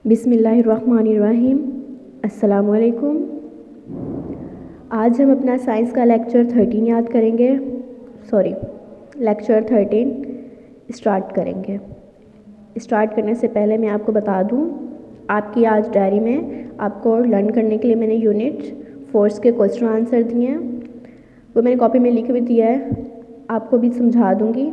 बिस्मिल्लाहिर्रहमानिर्रहीम। अस्सलामुअलैकुम। आज हम अपना साइंस का लेक्चर 13 याद करेंगे, लेक्चर 13 स्टार्ट करेंगे। स्टार्ट करने से पहले मैं आपको बता दूं, आपकी आज डायरी में आपको लर्न करने के लिए मैंने यूनिट 4 के क्वेश्चन आंसर दिए हैं, वो मैंने कॉपी में लिख भी दिया है, आपको भी समझा दूंगी।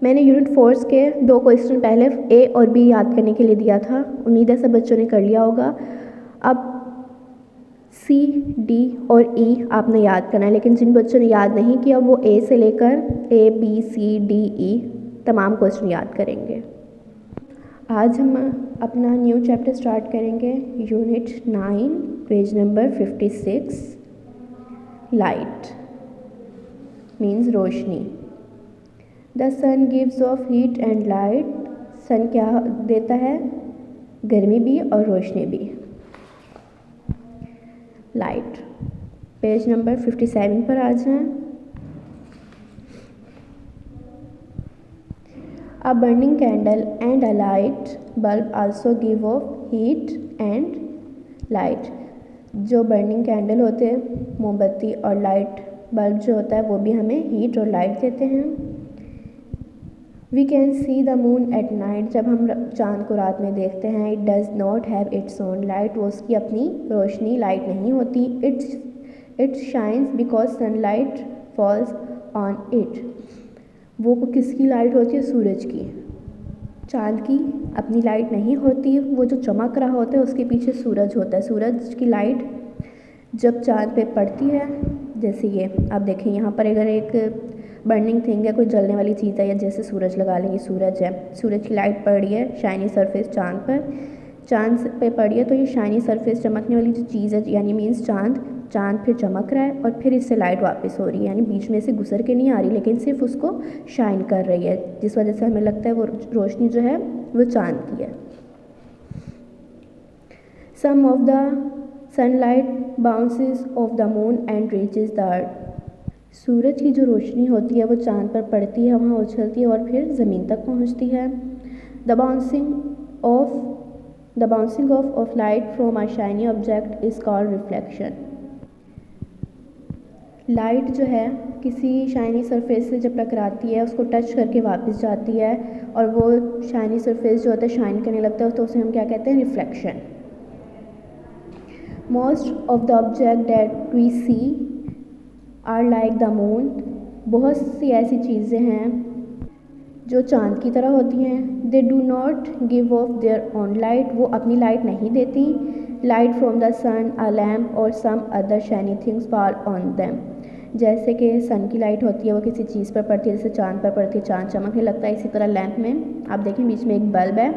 मैंने यूनिट 4 के 2 क्वेश्चन पहले ए और बी याद करने के लिए दिया था, उम्मीद है सब बच्चों ने कर लिया होगा। अब सी, डी और ई आपने याद करना है, लेकिन जिन बच्चों ने याद नहीं किया वो ए से लेकर ए, बी, सी, डी, ई तमाम क्वेश्चन याद करेंगे। आज हम अपना न्यू चैप्टर स्टार्ट करेंगे, unit 9 page number 56। Light means रोशनी। The sun gives off heat and light. Sun क्या देता है? गर्मी भी और रोशनी भी। लाइट पेज नंबर 57 पर आ जाएं। अ burning candle and a light bulb also give of heat and light. जो बर्निंग कैंडल होते हैं, मोमबत्ती, और लाइट बल्ब जो होता है वो भी हमें हीट और लाइट देते हैं। We can see the moon at night. जब हम चाँद को रात में देखते हैं, it does not have its own light. वो उसकी अपनी रोशनी लाइट नहीं होती। It shines because sunlight falls on it. वो किसकी लाइट होती है? सूरज की। चाँद की अपनी लाइट नहीं होती, वो जो चमक रहा होता है उसके पीछे सूरज होता है। सूरज की लाइट जब चाँद पे पड़ती है, जैसे ये आप देखें यहाँ पर, अगर एक बर्निंग थिंग है, कोई जलने वाली चीज़ है, या जैसे सूरज लगा लेंगे, सूरज है, सूरज की लाइट पड़ रही है शाइनी सरफेस चाँद पर, चाँद पे पड़ी है, तो ये शाइनी सरफेस चमकने वाली जो चीज़ है, यानी मीन्स चाँद फिर चमक रहा है और फिर इससे लाइट वापस हो रही है, यानी बीच में से गुजर के नहीं आ रही, लेकिन सिर्फ उसको शाइन कर रही है, जिस वजह से हमें लगता है वो रोशनी जो है वो चाँद की है। Some of the sunlight bounces off the moon and reaches the earth. सूरज की जो रोशनी होती है वो चाँद पर पड़ती है, वहाँ उछलती है और फिर ज़मीन तक पहुँचती है। The bouncing off light from a shiny object is called reflection. Light जो है किसी शाइनी सरफेस से जब टकराती है, उसको टच करके वापस जाती है और वो शाइनी सरफेस जो होता है शाइन करने लगता है, तो उसे हम क्या कहते हैं? Reflection. Most of the object that we see are like the moon. बहुत सी ऐसी चीज़ें हैं जो चाँद की तरह होती हैं। They do not give off their own light. वो अपनी लाइट नहीं देती। Light from the sun, a lamp और some other shiny things fall on them. जैसे कि सन की लाइट होती है, वो किसी चीज़ पर पड़ती है, जैसे चाँद पर पड़ती है, चाँद चमकने लगता है। इसी तरह लैम्प में आप देखें बीच में एक बल्ब है,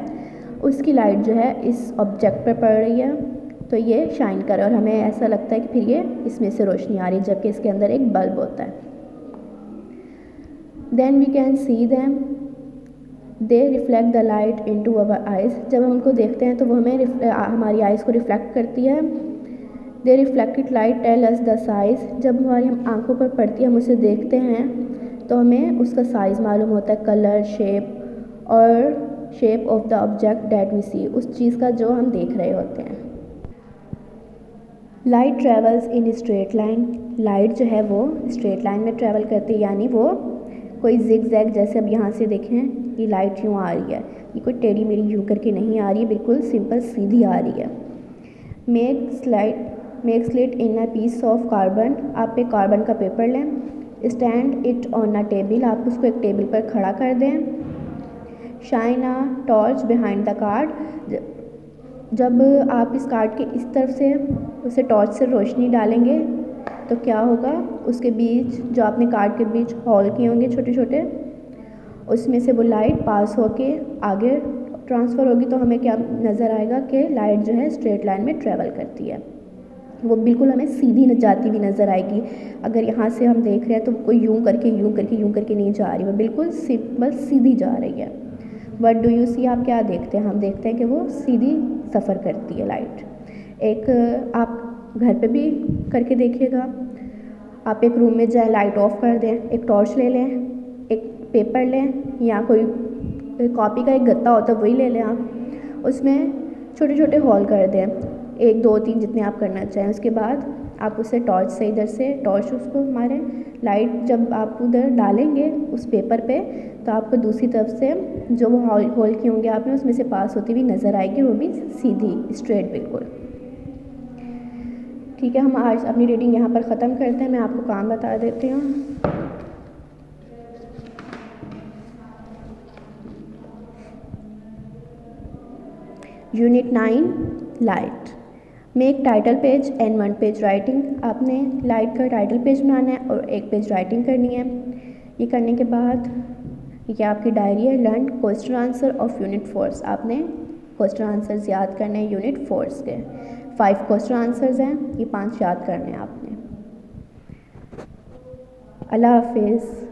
उसकी लाइट जो है इस ऑब्जेक्ट पर पड़ रही है, तो ये शाइन कर रहा है और हमें ऐसा लगता है कि फिर ये इसमें से रोशनी आ रही है, जबकि इसके अंदर एक बल्ब होता है। Then we can see them, they reflect the light into our eyes. जब हम उनको देखते हैं तो वो हमें हमारी आइज़ को रिफ्लेक्ट करती है। The reflected light tell us the size. जब हमारी हम आँखों पर पड़ती है, हम उसे देखते हैं तो हमें उसका साइज़ मालूम होता है, कलर, शेप और shape of the object that we see, उस चीज़ का जो हम देख रहे होते हैं। Light travels in straight line. Light जो है वो स्ट्रेट लाइन में ट्रेवल करती है, यानी वो कोई जिग जैग, जैसे अब यहाँ से देखें ये लाइट यूँ आ रही है, ये कोई टेढ़ी मेढ़ी यूँ करके नहीं आ रही है, बिल्कुल सिंपल सीधी आ रही है। Make slit in a piece of carbon. आप एक कार्बन का पेपर लें, stand it on a table, आप उसको एक टेबल पर खड़ा कर दें। Shine a torch behind the card. जब आप इस कार्ड के इस तरफ से उसे टॉर्च से रोशनी डालेंगे तो क्या होगा? उसके बीच जो आपने कार्ड के बीच होल किए होंगे छोटे छोटे, उसमें से वो लाइट पास होके आगे ट्रांसफ़र होगी, तो हमें क्या नज़र आएगा कि लाइट जो है स्ट्रेट लाइन में ट्रेवल करती है। वो बिल्कुल हमें सीधी जाती हुई नज़र आएगी। अगर यहाँ से हम देख रहे हैं तो कोई यूँ करके नहीं जा रही, वो बिल्कुल सिंपल सीधी जा रही है। What do you see? आप क्या देखते हैं? हम देखते हैं कि वो सीधी सफ़र करती है लाइट। एक आप घर पे भी करके देखिएगा। आप एक रूम में जाएं, लाइट ऑफ कर दें, एक टॉर्च ले लें, एक पेपर लें, या कोई कॉपी का एक गत्ता होता है वही ले लें आप, उसमें छोटे छोटे होल कर दें, 1 2 3 जितने आप करना चाहें। उसके बाद आप उसे टॉर्च से, इधर से टॉर्च उसको मारें। लाइट जब आप उधर डालेंगे उस पेपर पे, तो आपको दूसरी तरफ से जो वो होल किए होंगे आपने उसमें से पास होती हुई नज़र आएगी, वो भी सीधी स्ट्रेट बिल्कुल। ठीक है, हम आज अपनी रीडिंग यहाँ पर ख़त्म करते हैं। मैं आपको काम बता देती हूँ। Unit 9 light. Make title page and 1 page writing. आपने लाइट का टाइटल पेज बनाना है और 1 पेज राइटिंग करनी है। ये करने के बाद ये आपकी डायरी है। Learn question answer of unit 4। आपने क्वेश्चन आंसर्स याद करने हैं यूनिट 4 के। 5 क्वेश्चन आंसर्स हैं, ये 5 याद करने हैं आपने। अल्लाह हाफिज़।